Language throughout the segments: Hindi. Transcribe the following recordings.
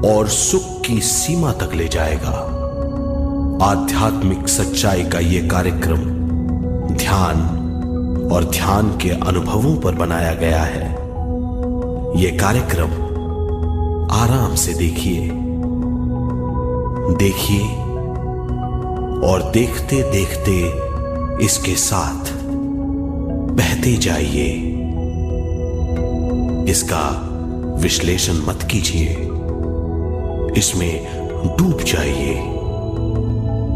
और सुख की सीमा तक ले जाएगा। आध्यात्मिक सच्चाई का यह कार्यक्रम ध्यान और ध्यान के अनुभवों पर बनाया गया है। यह कार्यक्रम आराम से देखिए और देखते देखते इसके साथ बहते जाइए। इसका विश्लेषण मत कीजिए, इसमें डूब जाइए।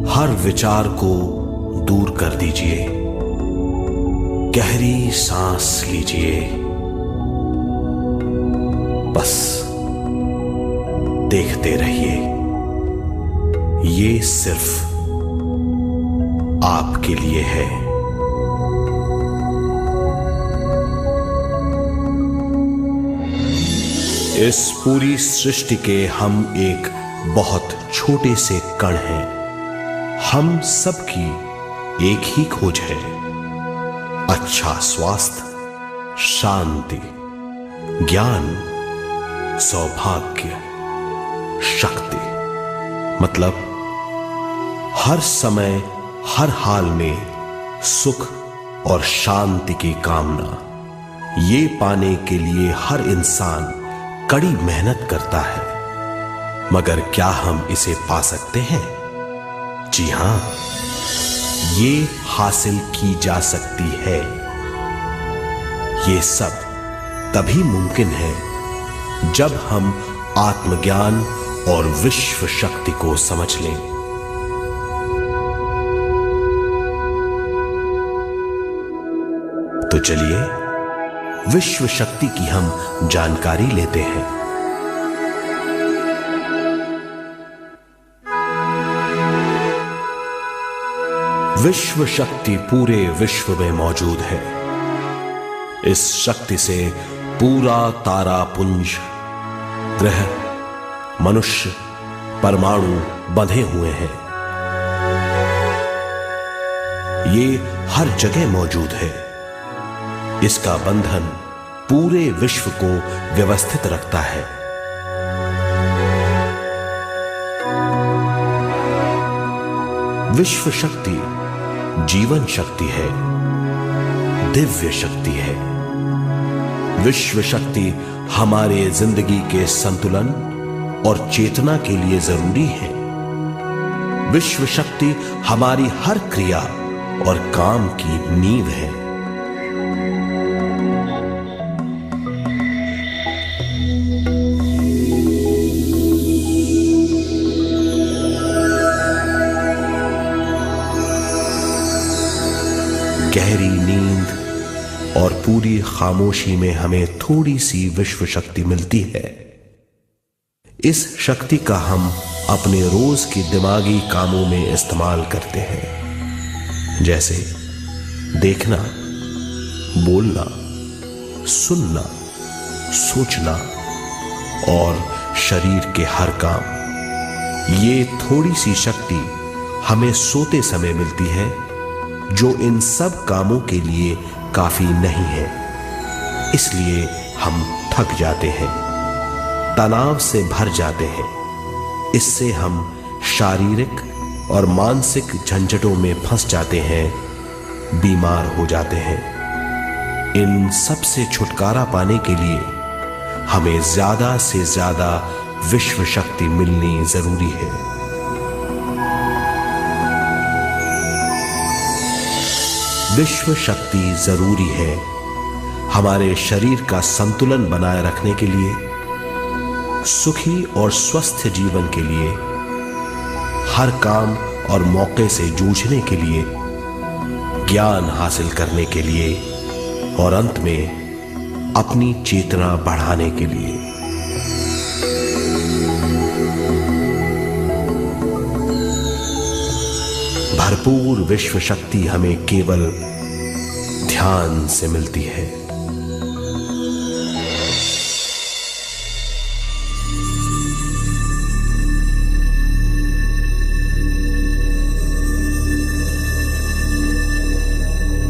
हर विचार को दूर कर दीजिए। गहरी सांस लीजिए। बस देखते रहिए। ये सिर्फ आपके लिए है। इस पूरी सृष्टि के हम एक बहुत छोटे से कण हैं। हम सबकी एक ही खोज है, अच्छा स्वास्थ्य, शांति, ज्ञान, सौभाग्य, शक्ति। मतलब हर समय हर हाल में सुख और शांति की कामना। ये पाने के लिए हर इंसान कड़ी मेहनत करता है, मगर क्या हम इसे पा सकते हैं? जी हां, ये हासिल की जा सकती है। ये सब तभी मुमकिन है जब हम आत्मज्ञान और विश्व शक्ति को समझ लें। तो चलिए विश्व शक्ति की हम जानकारी लेते हैं। विश्व शक्ति पूरे विश्व में मौजूद है। इस शक्ति से पूरा तारापुंज, ग्रह, मनुष्य, परमाणु बंधे हुए हैं। ये हर जगह मौजूद है। इसका बंधन पूरे विश्व को व्यवस्थित रखता है। विश्व शक्ति जीवन शक्ति है, दिव्य शक्ति है। विश्व शक्ति हमारे जिंदगी के संतुलन और चेतना के लिए जरूरी है। विश्व शक्ति हमारी हर क्रिया और काम की नींव है। गहरी नींद और पूरी खामोशी में हमें थोड़ी सी विश्व शक्ति मिलती है। इस शक्ति का हम अपने रोज के दिमागी कामों में इस्तेमाल करते हैं, जैसे देखना, बोलना, सुनना, सोचना और शरीर के हर काम। ये थोड़ी सी शक्ति हमें सोते समय मिलती है, जो इन सब कामों के लिए काफी नहीं है। इसलिए हम थक जाते हैं, तनाव से भर जाते हैं। इससे हम शारीरिक और मानसिक झंझटों में फंस जाते हैं, बीमार हो जाते हैं। इन सब से छुटकारा पाने के लिए हमें ज्यादा से ज्यादा विश्व शक्ति मिलनी जरूरी है। विश्व शक्ति जरूरी है हमारे शरीर का संतुलन बनाए रखने के लिए, सुखी और स्वस्थ जीवन के लिए, हर काम और मौके से जूझने के लिए, ज्ञान हासिल करने के लिए और अंत में अपनी चेतना बढ़ाने के लिए। भरपूर विश्व शक्ति हमें केवल ध्यान से मिलती है।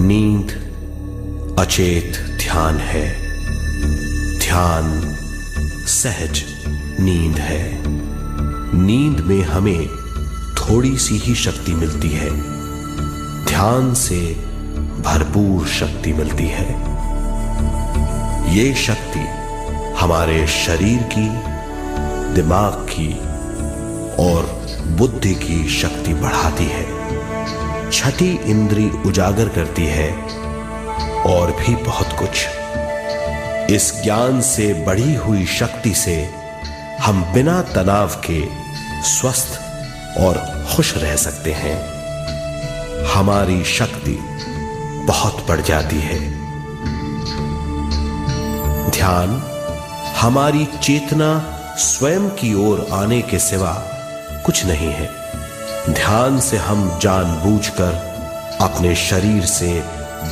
नींद अचेत ध्यान है। ध्यान सहज नींद है। नींद में हमें थोड़ी सी ही शक्ति मिलती है, ध्यान से भरपूर शक्ति मिलती है। ये शक्ति हमारे शरीर की, दिमाग की और बुद्धि की शक्ति बढ़ाती है। छठी इंद्री उजागर करती है और भी बहुत कुछ। इस ज्ञान से बढ़ी हुई शक्ति से हम बिना तनाव के स्वस्थ और खुश रह सकते हैं। हमारी शक्ति बहुत बढ़ जाती है। ध्यान हमारी चेतना स्वयं की ओर आने के सिवा कुछ नहीं है। ध्यान से हम जानबूझकर अपने शरीर से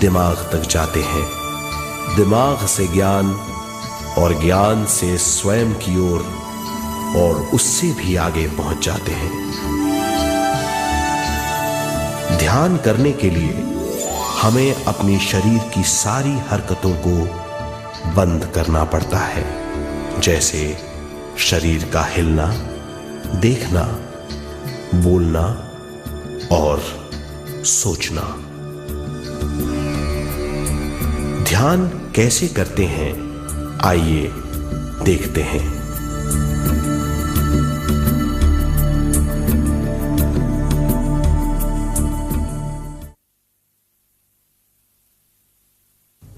दिमाग तक जाते हैं, दिमाग से ज्ञान और ज्ञान से स्वयं की ओर और उससे भी आगे पहुंच जाते हैं। ध्यान करने के लिए हमें अपने शरीर की सारी हरकतों को बंद करना पड़ता है, जैसे शरीर का हिलना, देखना, बोलना और सोचना। ध्यान कैसे करते हैं, आइए देखते हैं।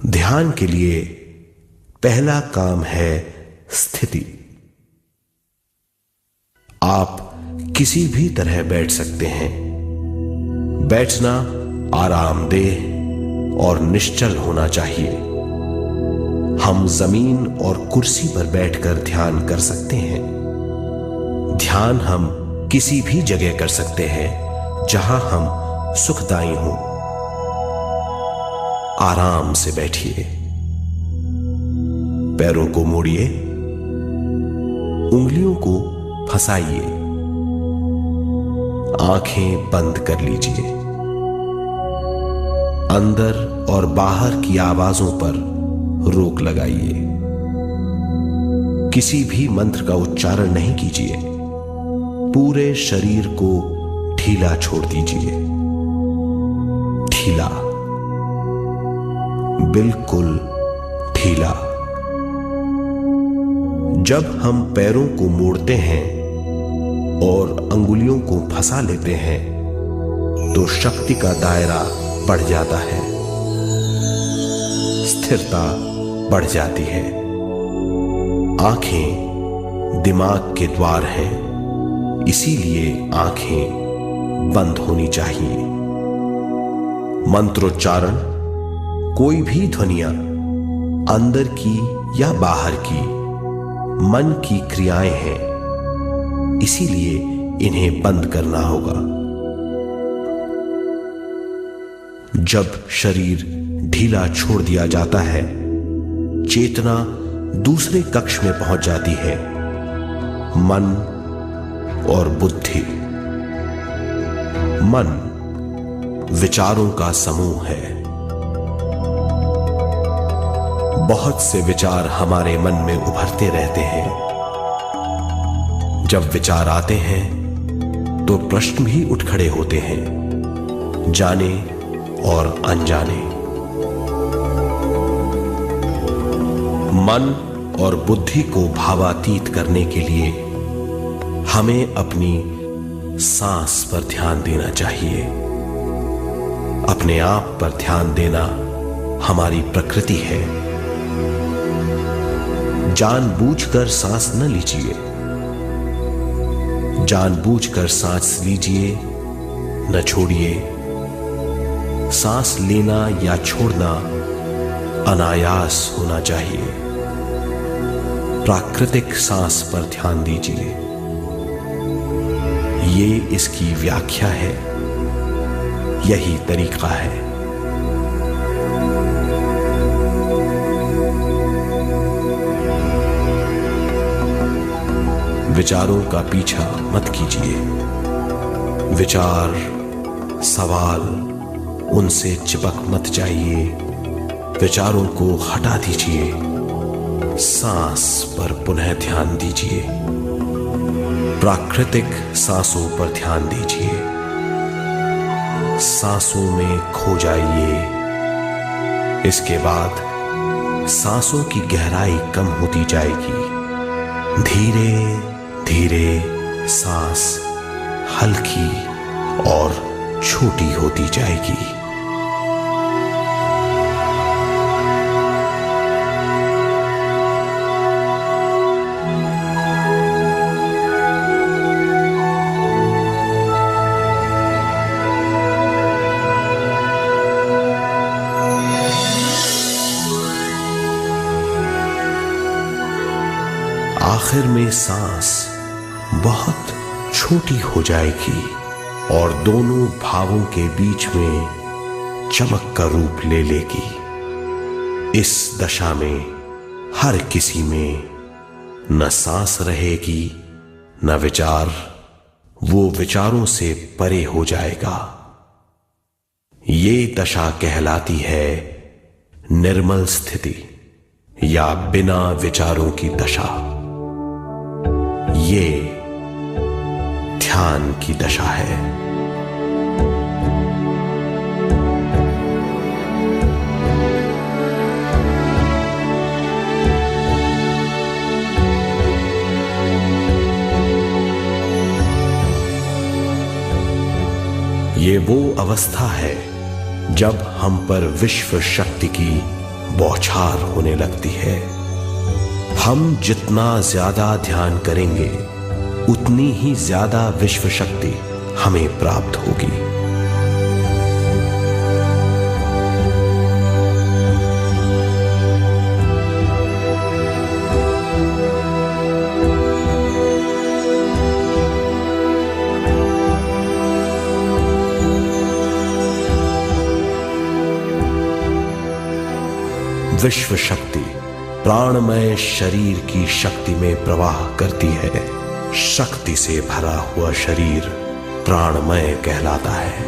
ध्यान के लिए पहला काम है स्थिति। आप किसी भी तरह बैठ सकते हैं। बैठना आरामदेह और निश्चल होना चाहिए। हम जमीन और कुर्सी पर बैठकर ध्यान कर सकते हैं। ध्यान हम किसी भी जगह कर सकते हैं जहां हम सुखदायी हों। आराम से बैठिए, पैरों को मोड़िए, उंगलियों को फंसाइए, आंखें बंद कर लीजिए। अंदर और बाहर की आवाजों पर रोक लगाइए। किसी भी मंत्र का उच्चारण नहीं कीजिए। पूरे शरीर को ढीला छोड़ दीजिए। ढीला, बिल्कुल ढीला। जब हम पैरों को मोड़ते हैं और अंगुलियों को फंसा लेते हैं तो शक्ति का दायरा बढ़ जाता है, स्थिरता बढ़ जाती है। आंखें दिमाग के द्वार हैं, इसीलिए आंखें बंद होनी चाहिए। मंत्रोच्चारण, कोई भी ध्वनियां अंदर की या बाहर की मन की क्रियाएं हैं, इसीलिए इन्हें बंद करना होगा। जब शरीर ढीला छोड़ दिया जाता है, चेतना दूसरे कक्ष में पहुंच जाती है। मन और बुद्धि। मन विचारों का समूह है। बहुत से विचार हमारे मन में उभरते रहते हैं। जब विचार आते हैं तो प्रश्न भी उठ खड़े होते हैं, जाने और अनजाने। मन और बुद्धि को भावातीत करने के लिए हमें अपनी सांस पर ध्यान देना चाहिए। अपने आप पर ध्यान देना हमारी प्रकृति है। जानबूझकर सांस न लीजिए। जानबूझकर सांस लीजिए, न छोड़िए। सांस लेना या छोड़ना अनायास होना चाहिए। प्राकृतिक सांस पर ध्यान दीजिए। ये इसकी व्याख्या है, यही तरीका है। विचारों का पीछा मत कीजिए। विचार, सवाल, उनसे चिपक मत जाइए। विचारों को हटा दीजिए। सांस पर पुनः ध्यान दीजिए। प्राकृतिक सांसों पर ध्यान दीजिए। सांसों में खो जाइए। इसके बाद सांसों की गहराई कम होती जाएगी। धीरे धीरे सांस हल्की और छोटी होती जाएगी। आखिर में सांस बहुत छोटी हो जाएगी और दोनों भावों के बीच में चमक का रूप ले लेगी। इस दशा में हर किसी में न सांस रहेगी न विचार, वो विचारों से परे हो जाएगा। ये दशा कहलाती है निर्मल स्थिति या बिना विचारों की दशा। ये ध्यान की दशा है। ये वो अवस्था है जब हम पर विश्व शक्ति की बौछार होने लगती है। हम जितना ज्यादा ध्यान करेंगे उतनी ही ज्यादा विश्व शक्ति हमें प्राप्त होगी। विश्व शक्ति प्राणमय शरीर की शक्ति में प्रवाह करती है। शक्ति से भरा हुआ शरीर प्राणमय कहलाता है।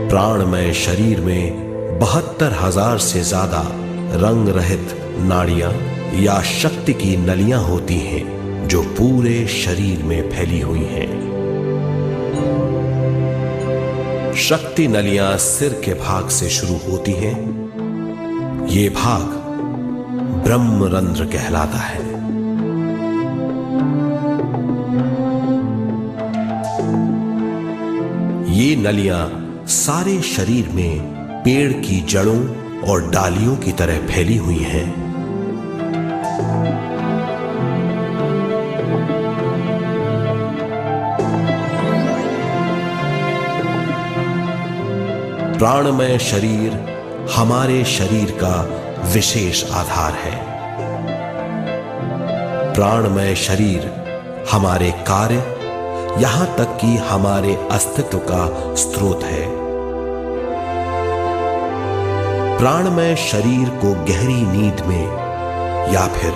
प्राणमय शरीर में 72,000 से ज्यादा रंग रहित नाड़ियां या शक्ति की नलियां होती हैं जो पूरे शरीर में फैली हुई हैं। शक्ति नलियां सिर के भाग से शुरू होती हैं। ये भाग ब्रह्मरंध्र कहलाता है। ये नलियां सारे शरीर में पेड़ की जड़ों और डालियों की तरह फैली हुई हैं। प्राणमय शरीर हमारे शरीर का विशेष आधार है। प्राणमय शरीर हमारे कार्य यहां तक कि हमारे अस्तित्व का स्रोत है। प्राणमय शरीर को गहरी नींद में या फिर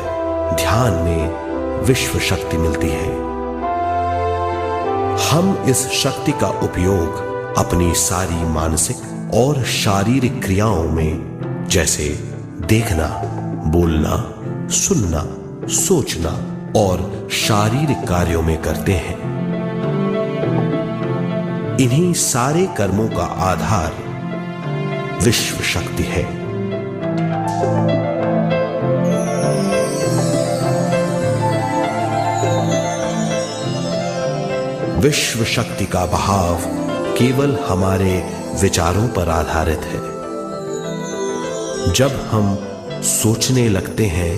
ध्यान में विश्व शक्ति मिलती है। हम इस शक्ति का उपयोग अपनी सारी मानसिक और शारीरिक क्रियाओं में, जैसे देखना, बोलना, सुनना, सोचना और शारीरिक कार्यों में करते हैं। इन्हीं सारे कर्मों का आधार विश्व शक्ति है। विश्व शक्ति का बहाव केवल हमारे विचारों पर आधारित है। जब हम सोचने लगते हैं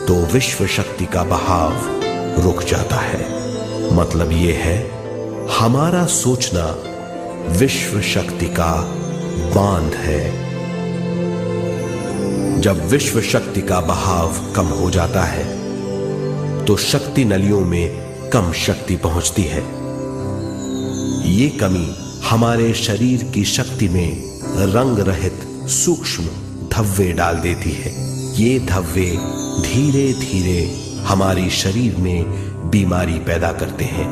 तो विश्व शक्ति का बहाव रुक जाता है। मतलब यह है, हमारा सोचना विश्व शक्ति का बांध है। जब विश्व शक्ति का बहाव कम हो जाता है तो शक्ति नलियों में कम शक्ति पहुंचती है। ये कमी हमारे शरीर की शक्ति में रंग रहित सूक्ष्म धब्बे डाल देती है। ये धब्बे धीरे धीरे हमारे शरीर में बीमारी पैदा करते हैं।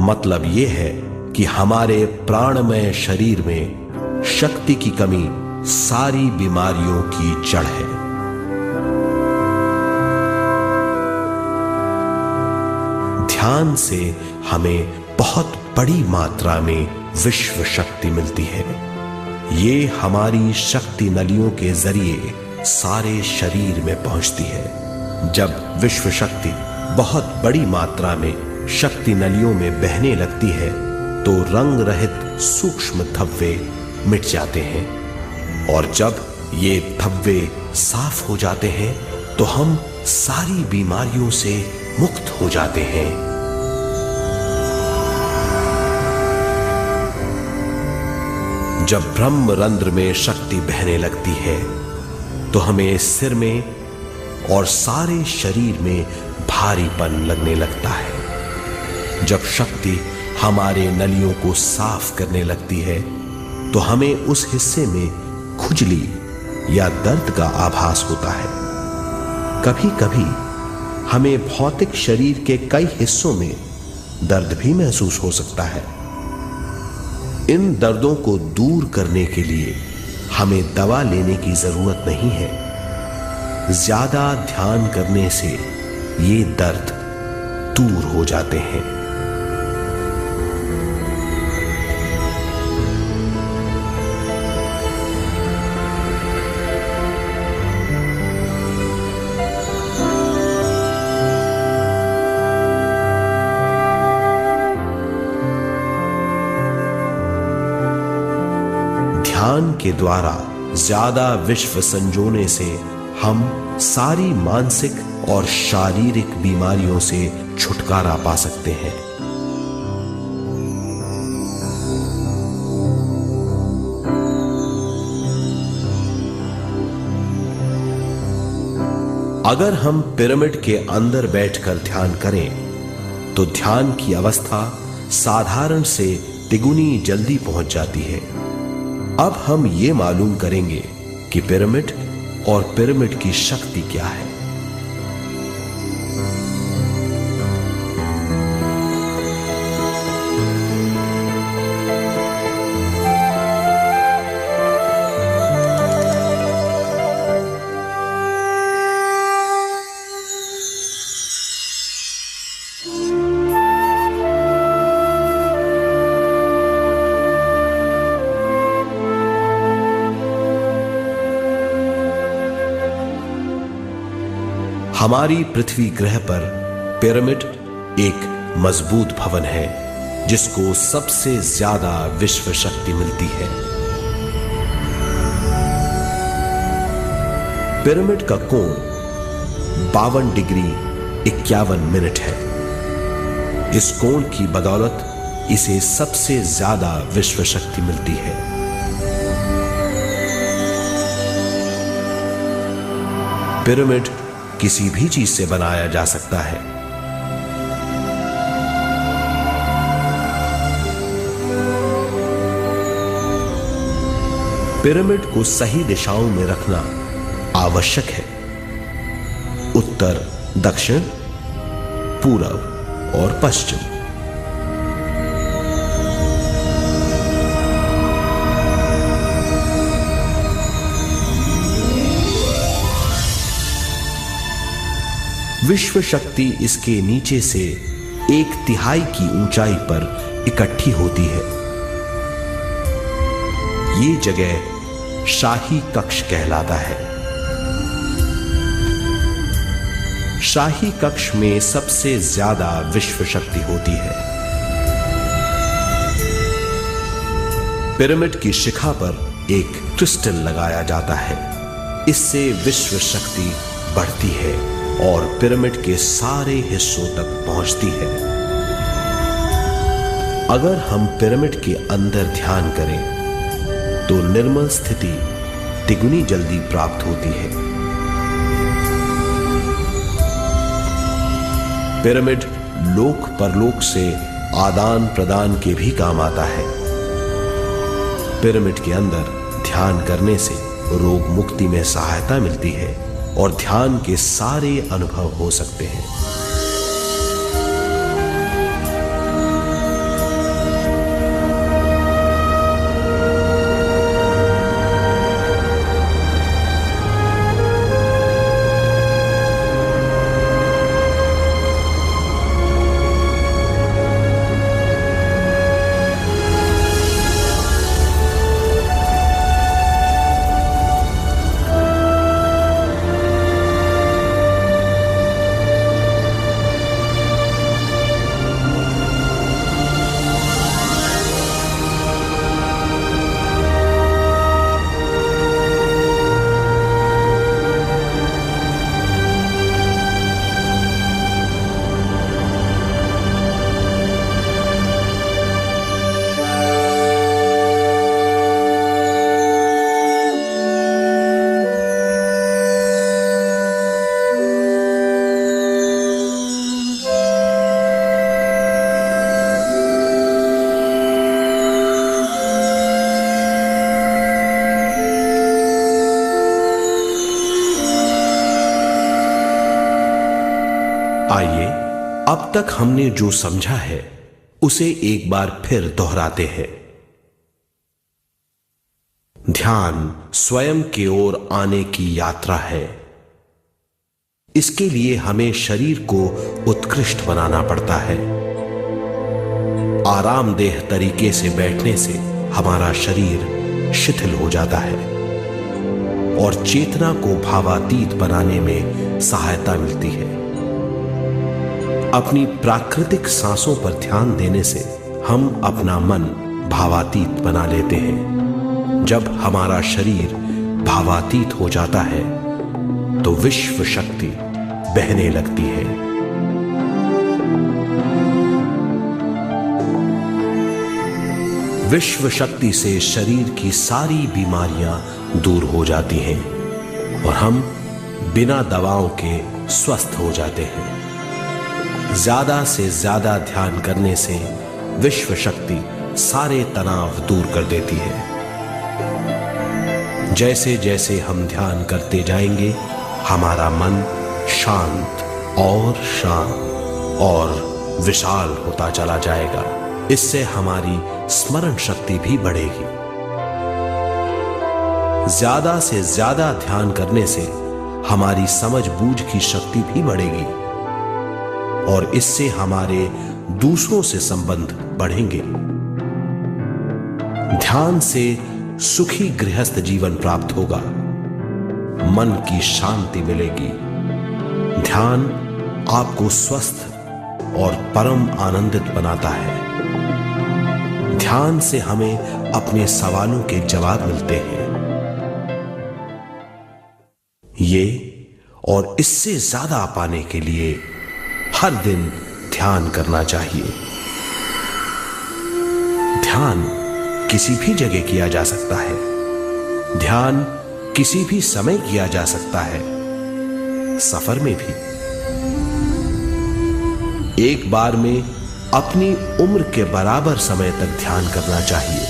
मतलब ये है कि हमारे प्राणमय शरीर में शक्ति की कमी सारी बीमारियों की जड़ है। ध्यान से हमें बहुत बड़ी मात्रा में विश्व शक्ति मिलती है। ये हमारी शक्ति नलियों के जरिए सारे शरीर में पहुंचती है। जब विश्व शक्ति बहुत बड़ी मात्रा में शक्ति नलियों में बहने लगती है तो रंग रहित सूक्ष्म धब्बे मिट जाते हैं, और जब ये धब्बे साफ हो जाते हैं तो हम सारी बीमारियों से मुक्त हो जाते हैं। जब ब्रह्म रंध्र में शक्ति बहने लगती है तो हमें सिर में और सारे शरीर में भारीपन लगने लगता है। जब शक्ति हमारे नलियों को साफ करने लगती है तो हमें उस हिस्से में खुजली या दर्द का आभास होता है। कभी कभी हमें भौतिक शरीर के कई हिस्सों में दर्द भी महसूस हो सकता है। इन दर्दों को दूर करने के लिए हमें दवा लेने की जरूरत नहीं है। ज्यादा ध्यान करने से ये दर्द दूर हो जाते हैं। ध्यान के द्वारा ज्यादा विश्व संजोने से हम सारी मानसिक और शारीरिक बीमारियों से छुटकारा पा सकते हैं। अगर हम पिरामिड के अंदर बैठकर ध्यान करें तो ध्यान की अवस्था साधारण से तिगुनी जल्दी पहुंच जाती है। अब हम ये मालूम करेंगे कि पिरामिड और पिरामिड की शक्ति क्या है। हमारी पृथ्वी ग्रह पर पिरामिड एक मजबूत भवन है जिसको सबसे ज्यादा विश्व शक्ति मिलती है। पिरामिड का कोण 52 डिग्री 51 मिनट है। इस कोण की बदौलत इसे सबसे ज्यादा विश्व शक्ति मिलती है। पिरामिड किसी भी चीज से बनाया जा सकता है। पिरामिड को सही दिशाओं में रखना आवश्यक है। उत्तर, दक्षिण, पूरब और पश्चिम। विश्व शक्ति इसके नीचे से 1/3 की ऊंचाई पर इकट्ठी होती है। ये जगह शाही कक्ष कहलाता है। शाही कक्ष में सबसे ज्यादा विश्व शक्ति होती है। पिरामिड की शिखा पर एक क्रिस्टल लगाया जाता है। इससे विश्व शक्ति बढ़ती है और पिरामिड के सारे हिस्सों तक पहुंचती है। अगर हम पिरामिड के अंदर ध्यान करें तो निर्मल स्थिति तिगुनी जल्दी प्राप्त होती है। पिरामिड लोक परलोक से आदान प्रदान के भी काम आता है। पिरामिड के अंदर ध्यान करने से रोग मुक्ति में सहायता मिलती है। और ध्यान के सारे अनुभव हो सकते हैं। आइए अब तक हमने जो समझा है उसे एक बार फिर दोहराते हैं। ध्यान स्वयं की ओर आने की यात्रा है। इसके लिए हमें शरीर को उत्कृष्ट बनाना पड़ता है। आरामदेह तरीके से बैठने से हमारा शरीर शिथिल हो जाता है और चेतना को भावातीत बनाने में सहायता मिलती है। अपनी प्राकृतिक सांसों पर ध्यान देने से हम अपना मन भावातीत बना लेते हैं। जब हमारा शरीर भावातीत हो जाता है तो विश्व शक्ति बहने लगती है। विश्व शक्ति से शरीर की सारी बीमारियां दूर हो जाती हैं और हम बिना दवाओं के स्वस्थ हो जाते हैं। ज्यादा से ज्यादा ध्यान करने से विश्व शक्ति सारे तनाव दूर कर देती है। जैसे जैसे हम ध्यान करते जाएंगे हमारा मन शांत और विशाल होता चला जाएगा। इससे हमारी स्मरण शक्ति भी बढ़ेगी। ज्यादा से ज्यादा ध्यान करने से हमारी समझ बूझ की शक्ति भी बढ़ेगी और इससे हमारे दूसरों से संबंध बढ़ेंगे। ध्यान से सुखी गृहस्थ जीवन प्राप्त होगा, मन की शांति मिलेगी। ध्यान आपको स्वस्थ और परम आनंदित बनाता है। ध्यान से हमें अपने सवालों के जवाब मिलते हैं। ये और इससे ज्यादा पाने के लिए हर दिन ध्यान करना चाहिए। ध्यान किसी भी जगह किया जा सकता है। ध्यान किसी भी समय किया जा सकता है, सफर में भी। एक बार में अपनी उम्र के बराबर समय तक ध्यान करना चाहिए।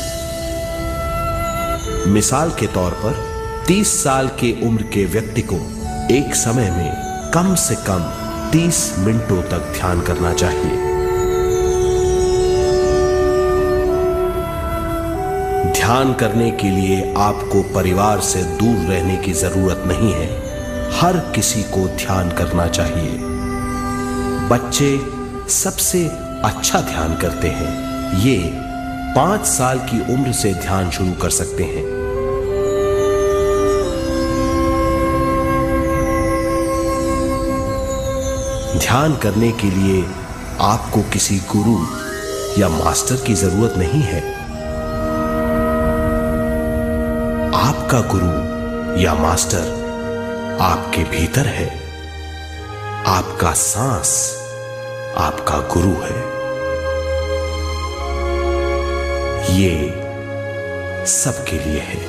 मिसाल के तौर पर 30 साल के उम्र के व्यक्ति को एक समय में कम से कम 30 मिनटों तक ध्यान करना चाहिए। ध्यान करने के लिए आपको परिवार से दूर रहने की जरूरत नहीं है। हर किसी को ध्यान करना चाहिए। बच्चे सबसे अच्छा ध्यान करते हैं। ये 5 साल की उम्र से ध्यान शुरू कर सकते हैं। ध्यान करने के लिए आपको किसी गुरु या मास्टर की जरूरत नहीं है। आपका गुरु या मास्टर आपके भीतर है। आपका सांस आपका गुरु है। ये सबके लिए है।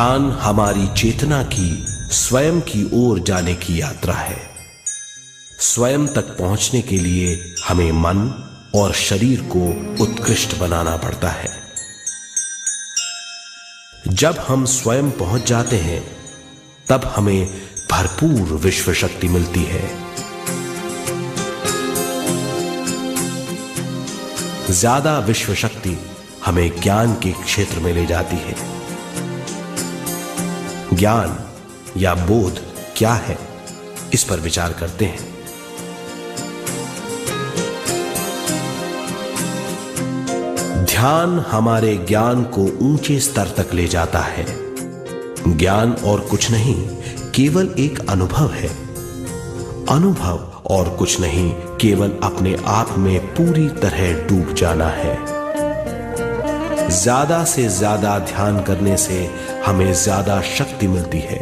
ध्यान हमारी चेतना की स्वयं की ओर जाने की यात्रा है। स्वयं तक पहुंचने के लिए हमें मन और शरीर को उत्कृष्ट बनाना पड़ता है। जब हम स्वयं पहुंच जाते हैं तब हमें भरपूर विश्व शक्ति मिलती है। ज्यादा विश्व शक्ति हमें ज्ञान के क्षेत्र में ले जाती है। ज्ञान या बोध क्या है, इस पर विचार करते हैं। ध्यान हमारे ज्ञान को ऊंचे स्तर तक ले जाता है। ज्ञान और कुछ नहीं, केवल एक अनुभव है। अनुभव और कुछ नहीं, केवल अपने आप में पूरी तरह डूब जाना है। ज्यादा से ज्यादा ध्यान करने से हमें ज्यादा शक्ति मिलती है।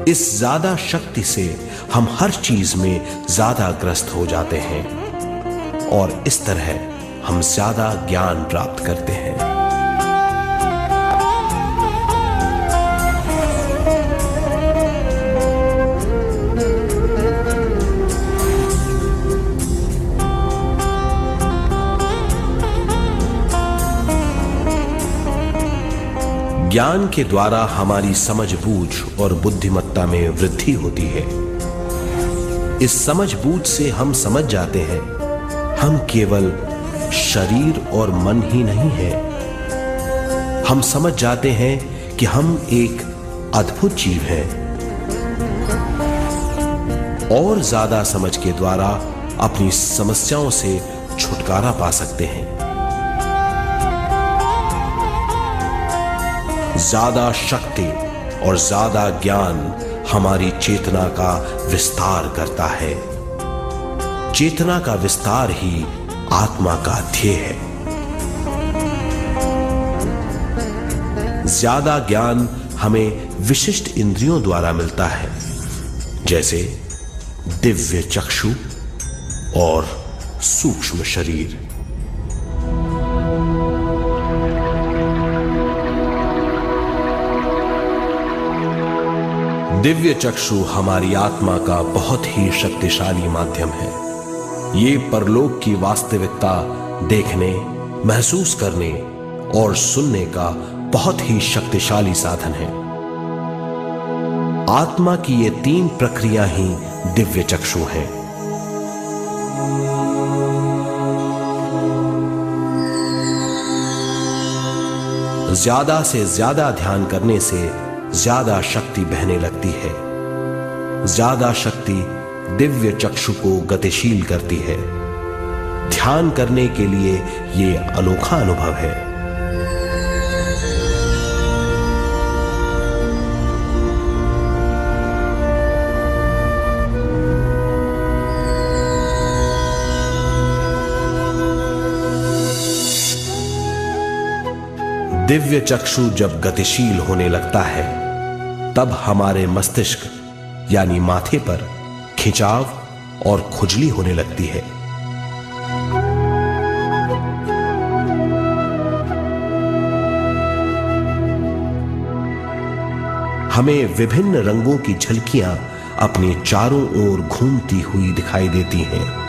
इस ज्यादा शक्ति से हम हर चीज में ज्यादा ग्रस्त हो जाते हैं और इस तरह हम ज्यादा ज्ञान प्राप्त करते हैं। ज्ञान के द्वारा हमारी समझबूझ और बुद्धिमत्ता में वृद्धि होती है। इस समझबूझ से हम समझ जाते हैं हम केवल शरीर और मन ही नहीं है। हम समझ जाते हैं कि हम एक अद्भुत जीव हैं और ज्यादा समझ के द्वारा अपनी समस्याओं से छुटकारा पा सकते हैं। ज्यादा शक्ति और ज्यादा ज्ञान हमारी चेतना का विस्तार करता है। चेतना का विस्तार ही आत्मा का ध्येय है। ज्यादा ज्ञान हमें विशिष्ट इंद्रियों द्वारा मिलता है, जैसे दिव्य चक्षु और सूक्ष्म शरीर। दिव्य चक्षु हमारी आत्मा का बहुत ही शक्तिशाली माध्यम है। ये परलोक की वास्तविकता देखने, महसूस करने और सुनने का बहुत ही शक्तिशाली साधन है। आत्मा की ये तीन प्रक्रिया ही दिव्य चक्षु हैं। ज्यादा से ज्यादा ध्यान करने से ज्यादा शक्ति बहने लगती है। ज्यादा शक्ति दिव्य चक्षु को गतिशील करती है। ध्यान करने के लिए यह अनोखा अनुभव है। दिव्य चक्षु जब गतिशील होने लगता है तब हमारे मस्तिष्क यानी माथे पर खिंचाव और खुजली होने लगती है। हमें विभिन्न रंगों की झलकियां अपने चारों ओर घूमती हुई दिखाई देती हैं।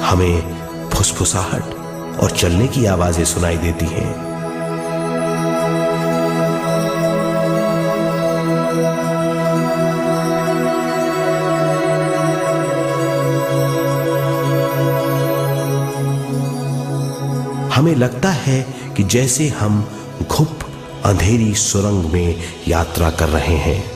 हमें फुसफुसाहट और चलने की आवाजें सुनाई देती हैं। हमें लगता है कि जैसे हम घुप अंधेरी सुरंग में यात्रा कर रहे हैं।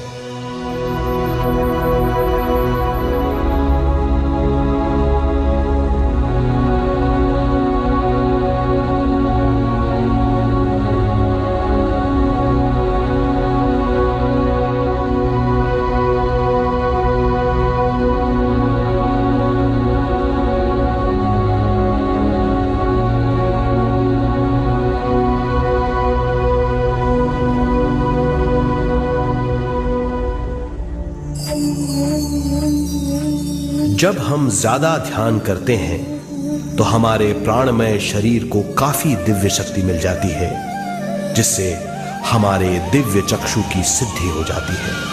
जब हम ज्यादा ध्यान करते हैं तो हमारे प्राणमय शरीर को काफी दिव्य शक्ति मिल जाती है, जिससे हमारे दिव्य चक्षु की सिद्धि हो जाती है।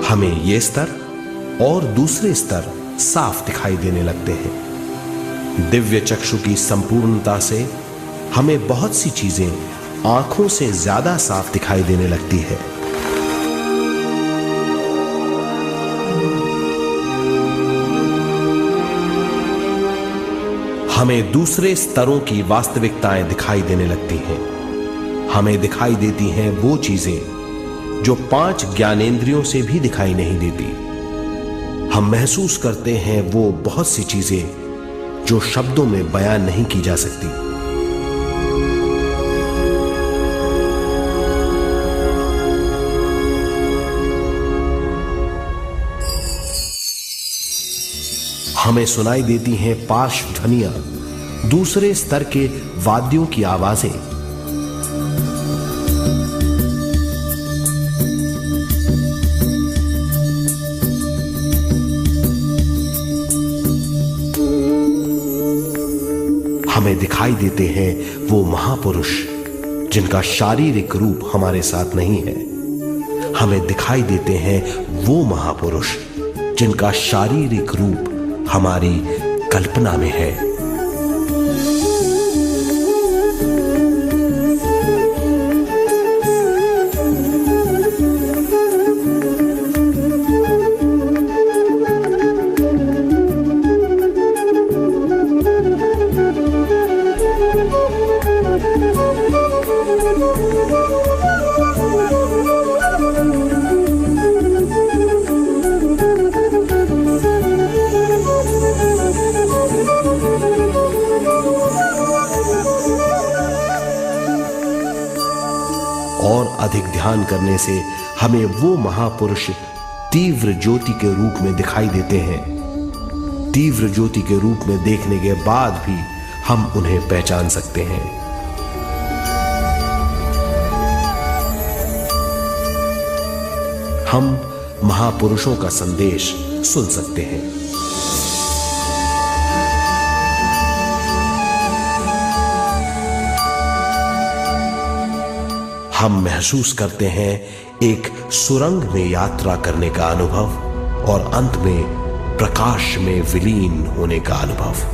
हमें ये स्तर और दूसरे स्तर साफ दिखाई देने लगते हैं। दिव्य चक्षु की संपूर्णता से हमें बहुत सी चीजें आंखों से ज्यादा साफ दिखाई देने लगती है। हमें दूसरे स्तरों की वास्तविकताएं दिखाई देने लगती हैं। हमें दिखाई देती हैं वो चीजें जो 5 ज्ञानेंद्रियों से भी दिखाई नहीं देती। हम महसूस करते हैं वो बहुत सी चीजें जो शब्दों में बयान नहीं की जा सकती। हमें सुनाई देती हैं पार्श्व ध्वनियां, दूसरे स्तर के वाद्यों की आवाजें। हमें दिखाई देते हैं वो महापुरुष जिनका शारीरिक रूप हमारे साथ नहीं है। हमें दिखाई देते हैं वो महापुरुष जिनका शारीरिक रूप हमारी कल्पना में है। और अधिक ध्यान करने से हमें वो महापुरुष तीव्र ज्योति के रूप में दिखाई देते हैं। तीव्र ज्योति के रूप में देखने के बाद भी हम उन्हें पहचान सकते हैं। हम महापुरुषों का संदेश सुन सकते हैं। हम महसूस करते हैं एक सुरंग में यात्रा करने का अनुभव और अंत में प्रकाश में विलीन होने का अनुभव।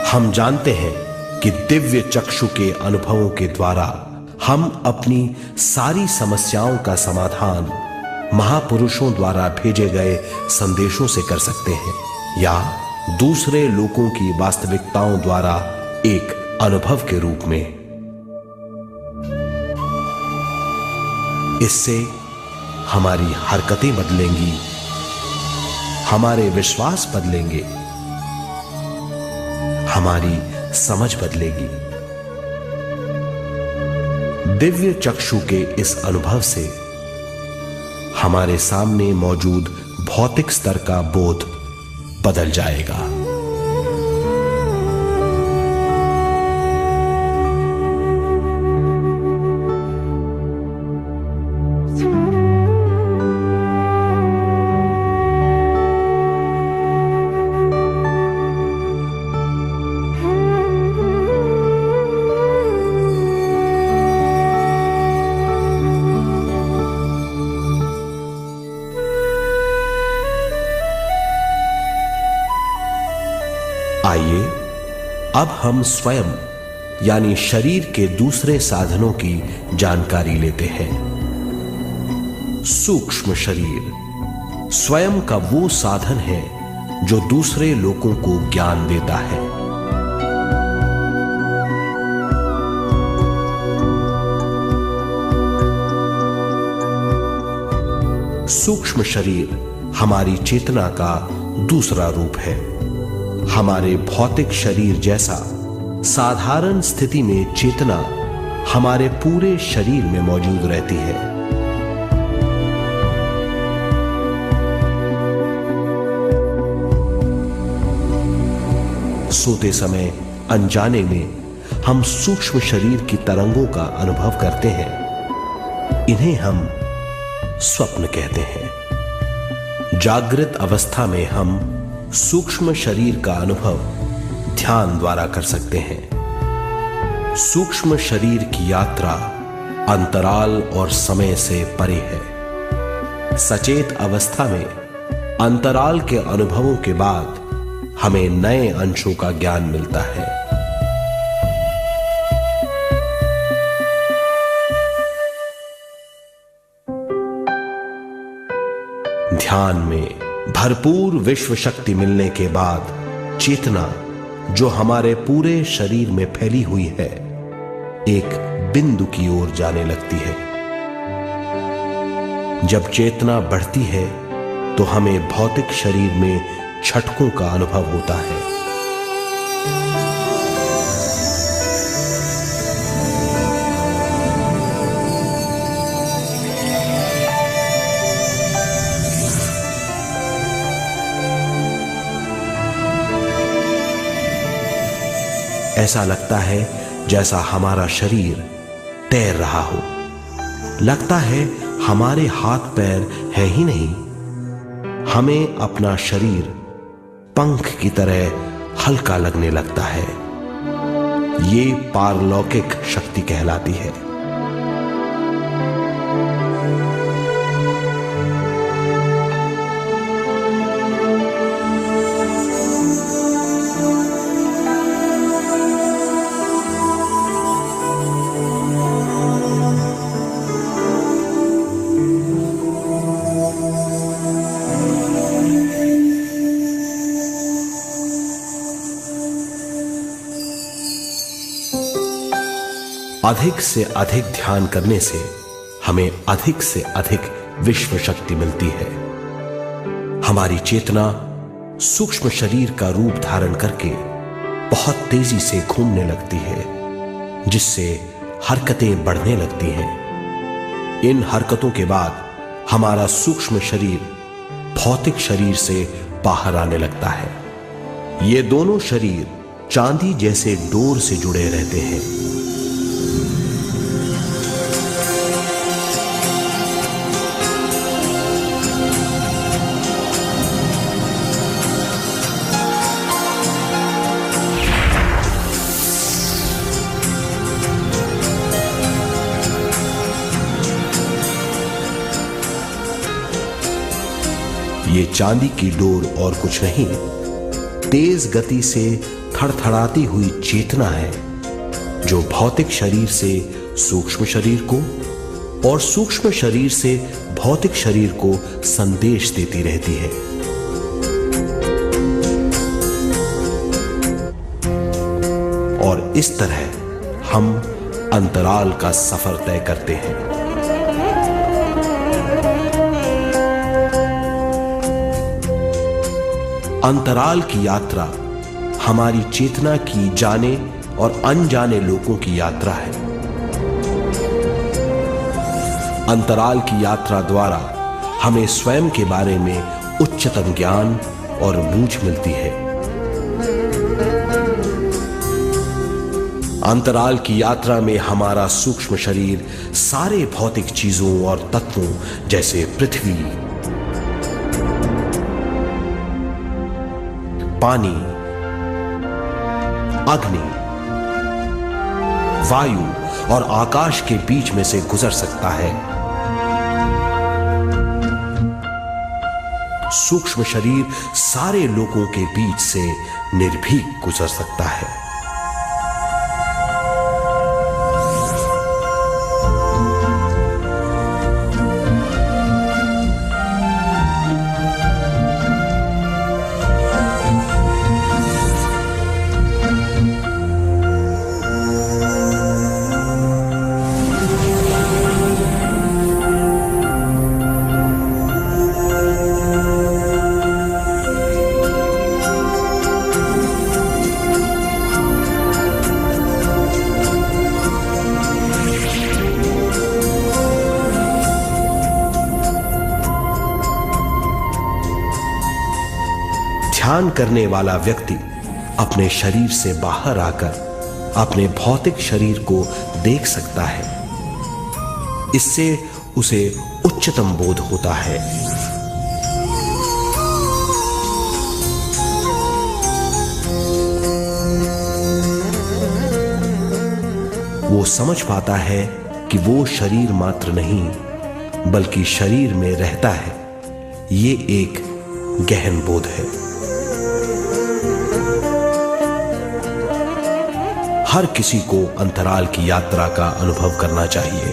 हम जानते हैं कि दिव्य चक्षु के अनुभवों के द्वारा हम अपनी सारी समस्याओं का समाधान महापुरुषों द्वारा भेजे गए संदेशों से कर सकते हैं, या दूसरे लोगों की वास्तविकताओं द्वारा एक अनुभव के रूप में। इससे हमारी हरकतें बदलेंगी, हमारे विश्वास बदलेंगे, हमारी समझ बदलेगी। दिव्य चक्षु के इस अनुभव से हमारे सामने मौजूद भौतिक स्तर का बोध बदल जाएगा। आइए अब हम स्वयं यानी शरीर के दूसरे साधनों की जानकारी लेते हैं। सूक्ष्म शरीर स्वयं का वो साधन है जो दूसरे लोगों को ज्ञान देता है। सूक्ष्म शरीर हमारी चेतना का दूसरा रूप है। हमारे भौतिक शरीर जैसा साधारण स्थिति में चेतना हमारे पूरे शरीर में मौजूद रहती है। सोते समय अनजाने में हम सूक्ष्म शरीर की तरंगों का अनुभव करते हैं। इन्हें हम स्वप्न कहते हैं। जागृत अवस्था में हम सूक्ष्म शरीर का अनुभव ध्यान द्वारा कर सकते हैं। सूक्ष्म शरीर की यात्रा अंतराल और समय से परे है। सचेत अवस्था में अंतराल के अनुभवों के बाद हमें नए अंशों का ज्ञान मिलता है। ध्यान में भरपूर विश्व शक्ति मिलने के बाद चेतना जो हमारे पूरे शरीर में फैली हुई है, एक बिंदु की ओर जाने लगती है। जब चेतना बढ़ती है तो हमें भौतिक शरीर में झटकों का अनुभव होता है। ऐसा लगता है जैसा हमारा शरीर तैर रहा हो। लगता है हमारे हाथ पैर है ही नहीं। हमें अपना शरीर पंख की तरह हल्का लगने लगता है। ये पारलौकिक शक्ति कहलाती है। अधिक से अधिक ध्यान करने से हमें अधिक से अधिक विश्व शक्ति मिलती है। हमारी चेतना सूक्ष्म शरीर का रूप धारण करके बहुत तेजी से घूमने लगती है, जिससे हरकतें बढ़ने लगती हैं। इन हरकतों के बाद हमारा सूक्ष्म शरीर भौतिक शरीर से बाहर आने लगता है। ये दोनों शरीर चांदी जैसे डोर से जुड़े रहते हैं। ये चांदी की डोर और कुछ नहीं, तेज गति से थड़थड़ाती हुई चेतना है, जो भौतिक शरीर से सूक्ष्म शरीर को और सूक्ष्म शरीर से भौतिक शरीर को संदेश देती रहती है। और इस तरह हम अंतराल का सफर तय करते हैं। अंतराल की यात्रा हमारी चेतना की जाने और अनजाने लोगों की यात्रा है। अंतराल की यात्रा द्वारा हमें स्वयं के बारे में उच्चतम ज्ञान और बूझ मिलती है। अंतराल की यात्रा में हमारा सूक्ष्म शरीर सारे भौतिक चीजों और तत्वों जैसे पृथ्वी, पानी, अग्नि, वायु और आकाश के बीच में से गुजर सकता है। सूक्ष्म शरीर सारे लोगों के बीच से निर्भीक गुजर सकता है। ध्यान करने वाला व्यक्ति अपने शरीर से बाहर आकर अपने भौतिक शरीर को देख सकता है। इससे उसे उच्चतम बोध होता है। वो समझ पाता है कि वो शरीर मात्र नहीं बल्कि शरीर में रहता है। ये एक गहन बोध है। हर किसी को अंतराल की यात्रा का अनुभव करना चाहिए।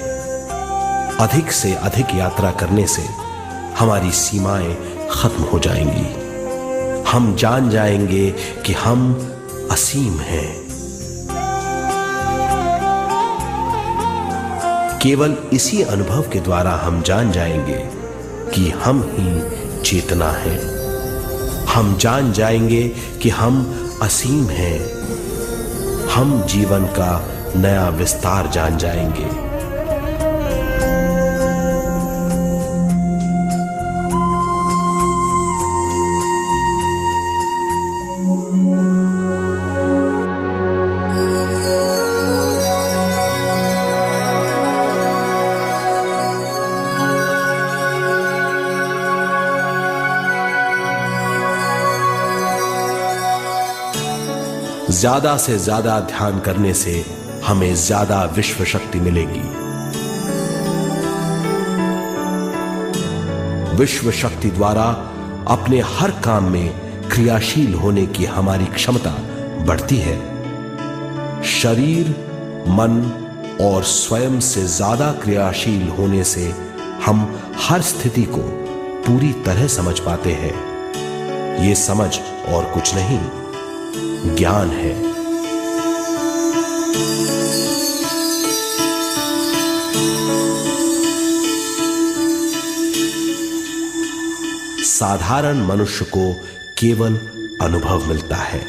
अधिक से अधिक यात्रा करने से हमारी सीमाएं खत्म हो जाएंगी। हम जान जाएंगे कि हम असीम हैं। केवल इसी अनुभव के द्वारा हम जान जाएंगे कि हम ही चेतना हैं। हम जान जाएंगे कि हम असीम हैं। हम जीवन का नया विस्तार जान जाएंगे। ज्यादा से ज्यादा ध्यान करने से हमें ज्यादा विश्व शक्ति मिलेगी। विश्व शक्ति द्वारा अपने हर काम में क्रियाशील होने की हमारी क्षमता बढ़ती है। शरीर, मन और स्वयं से ज्यादा क्रियाशील होने से हम हर स्थिति को पूरी तरह समझ पाते हैं। ये समझ और कुछ नहीं, ज्ञान है। साधारण मनुष्य को केवल अनुभव मिलता है,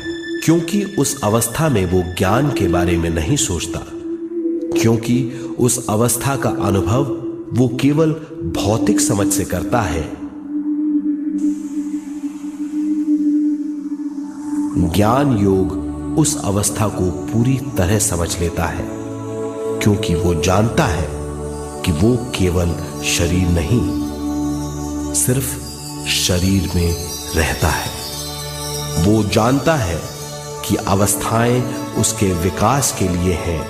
क्योंकि उस अवस्था में वो ज्ञान के बारे में नहीं सोचता, क्योंकि उस अवस्था का अनुभव वो केवल भौतिक समझ से करता है। ज्ञान योग उस अवस्था को पूरी तरह समझ लेता है, क्योंकि वो जानता है कि वो केवल शरीर नहीं, सिर्फ शरीर में रहता है। वो जानता है कि अवस्थाएं उसके विकास के लिए हैं।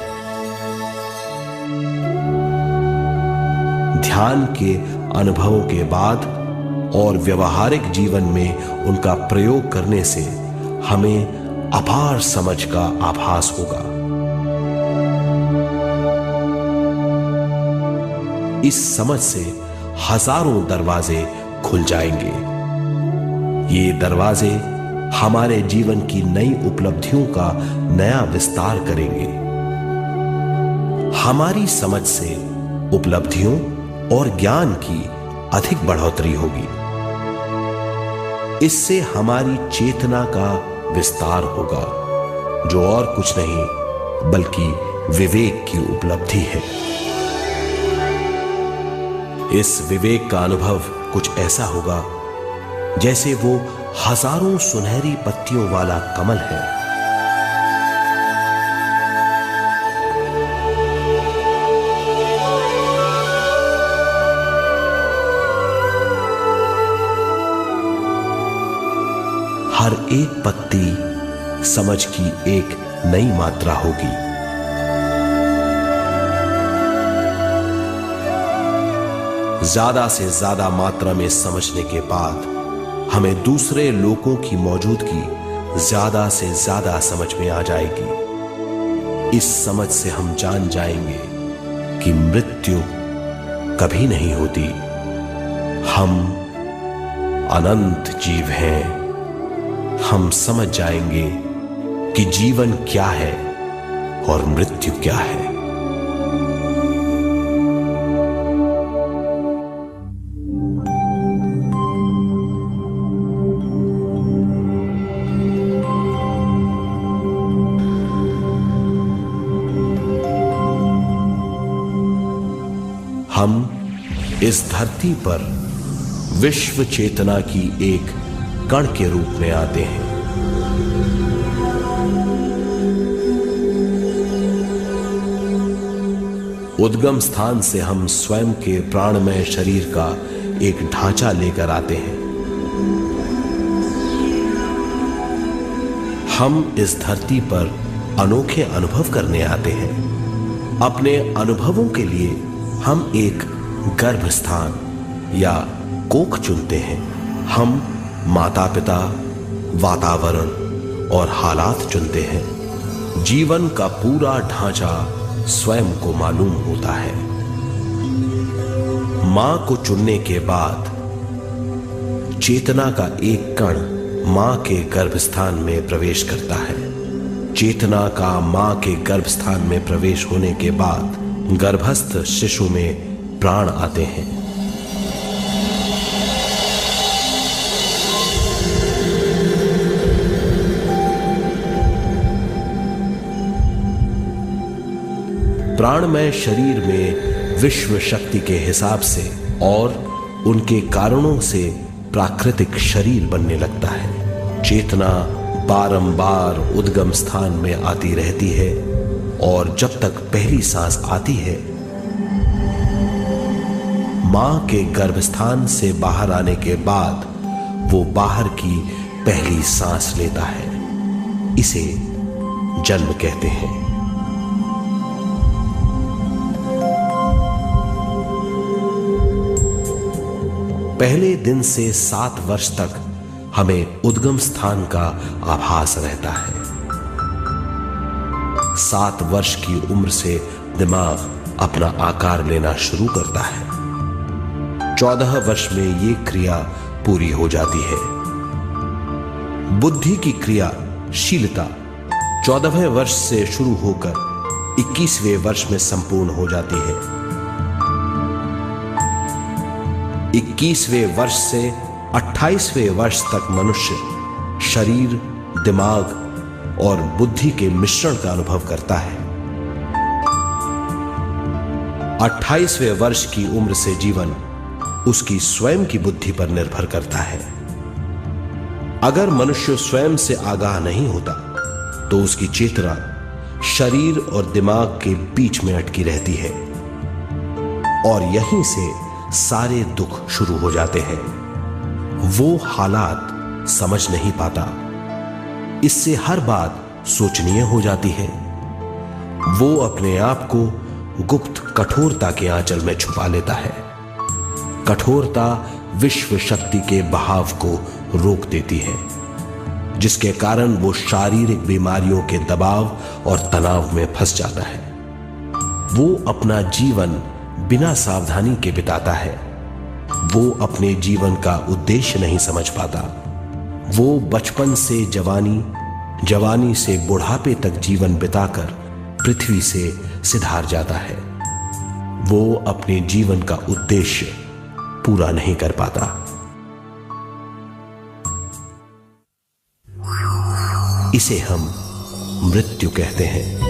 ध्यान के अनुभवों के बाद और व्यवहारिक जीवन में उनका प्रयोग करने से हमें अपार समझ का आभास होगा। इस समझ से हजारों दरवाजे खुल जाएंगे। ये दरवाजे हमारे जीवन की नई उपलब्धियों का नया विस्तार करेंगे। हमारी समझ से उपलब्धियों और ज्ञान की अधिक बढ़ोतरी होगी। इससे हमारी चेतना का विस्तार होगा, जो और कुछ नहीं बल्कि विवेक की उपलब्धि है। इस विवेक का अनुभव कुछ ऐसा होगा जैसे वो हजारों सुनहरी पत्तियों वाला कमल है। हर एक पत्ती समझ की एक नई मात्रा होगी। ज्यादा से ज्यादा मात्रा में समझने के बाद हमें दूसरे लोगों की मौजूदगी ज्यादा से ज्यादा समझ में आ जाएगी। इस समझ से हम जान जाएंगे कि मृत्यु कभी नहीं होती। हम अनंत जीव हैं। हम समझ जाएंगे कि जीवन क्या है और मृत्यु क्या है। हम इस धरती पर विश्व चेतना की एक कण के रूप में आते हैं। उद्गम स्थान से हम स्वयं के प्राणमय शरीर का एक ढांचा लेकर आते हैं। हम इस धरती पर अनोखे अनुभव करने आते हैं। अपने अनुभवों के लिए हम एक गर्भ स्थान या कोख चुनते हैं। हम माता पिता, वातावरण और हालात चुनते हैं। जीवन का पूरा ढांचा स्वयं को मालूम होता है। मां को चुनने के बाद चेतना का एक कण मां के गर्भस्थान में प्रवेश करता है। चेतना का मां के गर्भस्थान में प्रवेश होने के बाद गर्भस्थ शिशु में प्राण आते हैं। प्राणमय शरीर में विश्व शक्ति के हिसाब से और उनके कारणों से प्राकृतिक शरीर बनने लगता है। चेतना बारंबार उद्गम स्थान में आती रहती है और जब तक पहली सांस आती है, मां के गर्भस्थान से बाहर आने के बाद वो बाहर की पहली सांस लेता है। इसे जन्म कहते हैं। पहले दिन से 7 वर्ष तक हमें उद्गम स्थान का आभास रहता है। 7 वर्ष की उम्र से दिमाग अपना आकार लेना शुरू करता है। 14 वर्ष में यह क्रिया पूरी हो जाती है। बुद्धि की क्रियाशीलता 14वें वर्ष से शुरू होकर 21वें वर्ष में संपूर्ण हो जाती है। 21वें वर्ष से 28वें वर्ष तक मनुष्य शरीर, दिमाग और बुद्धि के मिश्रण का अनुभव करता है। 28वें वर्ष की उम्र से जीवन उसकी स्वयं की बुद्धि पर निर्भर करता है। अगर मनुष्य स्वयं से आगाह नहीं होता तो उसकी चेतना शरीर और दिमाग के बीच में अटकी रहती है और यहीं से सारे दुख शुरू हो जाते हैं। वो हालात समझ नहीं पाता। इससे हर बात सोचनीय हो जाती है। वो अपने आप को गुप्त कठोरता के आंचल में छुपा लेता है। कठोरता विश्व शक्ति के बहाव को रोक देती है, जिसके कारण वो शारीरिक बीमारियों के दबाव और तनाव में फंस जाता है। वो अपना जीवन बिना सावधानी के बिताता है। वो अपने जीवन का उद्देश्य नहीं समझ पाता। वो बचपन से जवानी, जवानी से बुढ़ापे तक जीवन बिताकर पृथ्वी से सिधार जाता है। वो अपने जीवन का उद्देश्य पूरा नहीं कर पाता। इसे हम मृत्यु कहते हैं।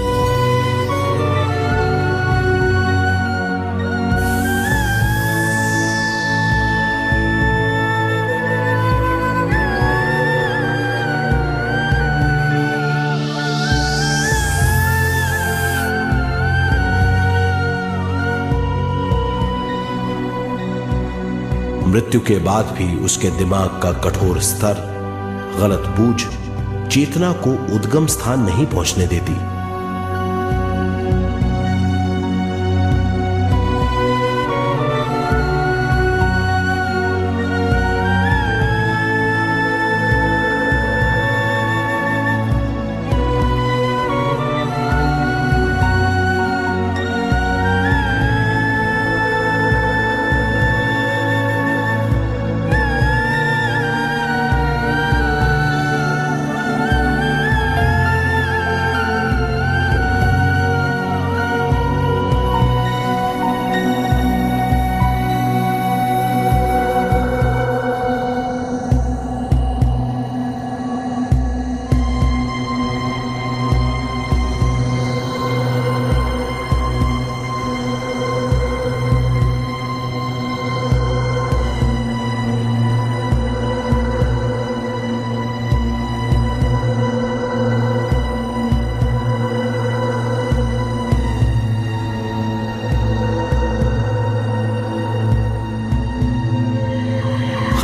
मृत्यु के बाद भी उसके दिमाग का कठोर स्तर, गलत बूझ चेतना को उद्गम स्थान नहीं पहुंचने देती।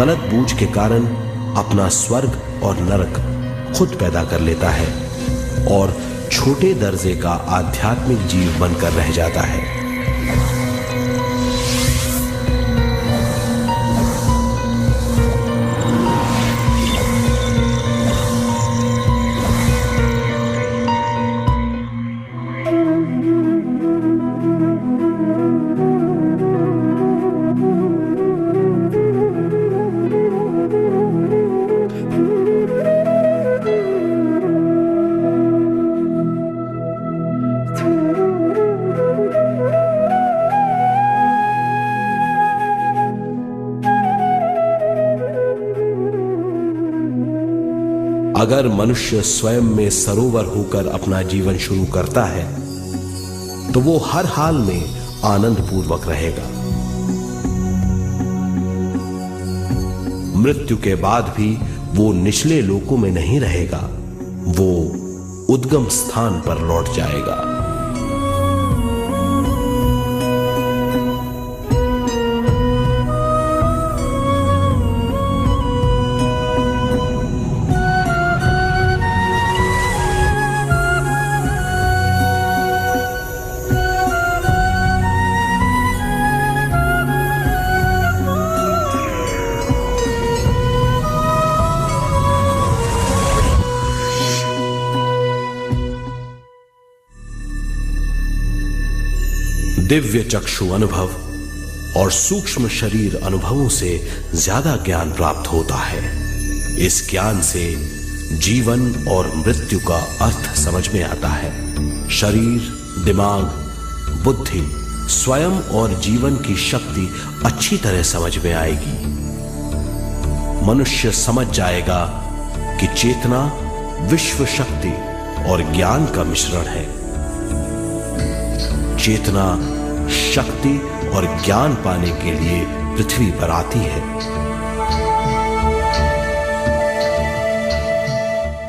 गलत बूझ के कारण अपना स्वर्ग और नरक खुद पैदा कर लेता है और छोटे दर्जे का आध्यात्मिक जीव बनकर रह जाता है। अगर मनुष्य स्वयं में सरोवर होकर अपना जीवन शुरू करता है तो वो हर हाल में आनंद पूर्वक रहेगा। मृत्यु के बाद भी वो निचले लोकों में नहीं रहेगा, वो उद्गम स्थान पर लौट जाएगा। दिव्य चक्षु अनुभव और सूक्ष्म शरीर अनुभवों से ज्यादा ज्ञान प्राप्त होता है। इस ज्ञान से जीवन और मृत्यु का अर्थ समझ में आता है। शरीर, दिमाग, बुद्धि, स्वयं और जीवन की शक्ति अच्छी तरह समझ में आएगी। मनुष्य समझ जाएगा कि चेतना विश्व शक्ति और ज्ञान का मिश्रण है। चेतना शक्ति और ज्ञान पाने के लिए पृथ्वी पर आती है।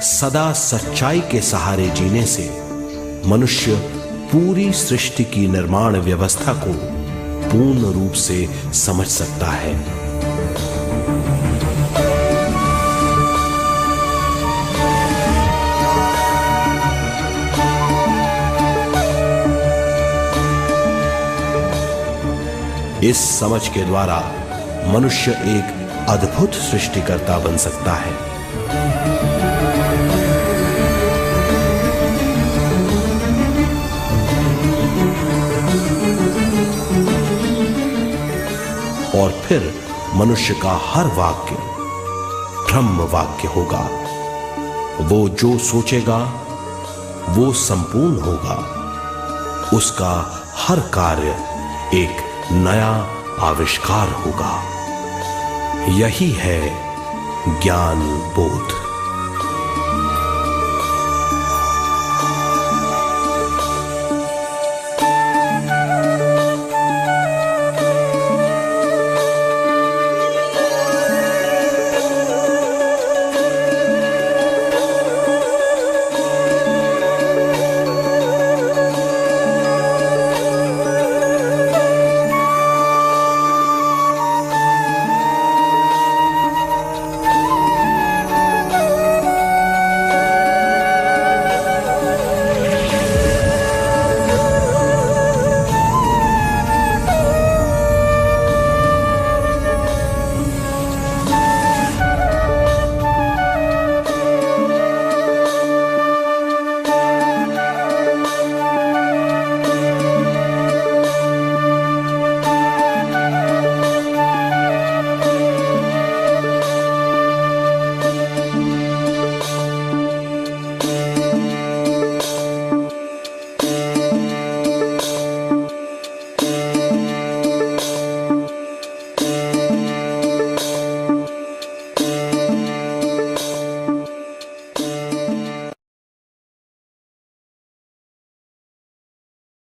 सदा सच्चाई के सहारे जीने से मनुष्य पूरी सृष्टि की निर्माण व्यवस्था को पूर्ण रूप से समझ सकता है। इस समझ के द्वारा मनुष्य एक अद्भुत सृष्टिकर्ता बन सकता है। और फिर मनुष्य का हर वाक्य ब्रह्म वाक्य होगा। वो जो सोचेगा वो संपूर्ण होगा। उसका हर कार्य एक नया आविष्कार होगा। यही है ज्ञान बोध।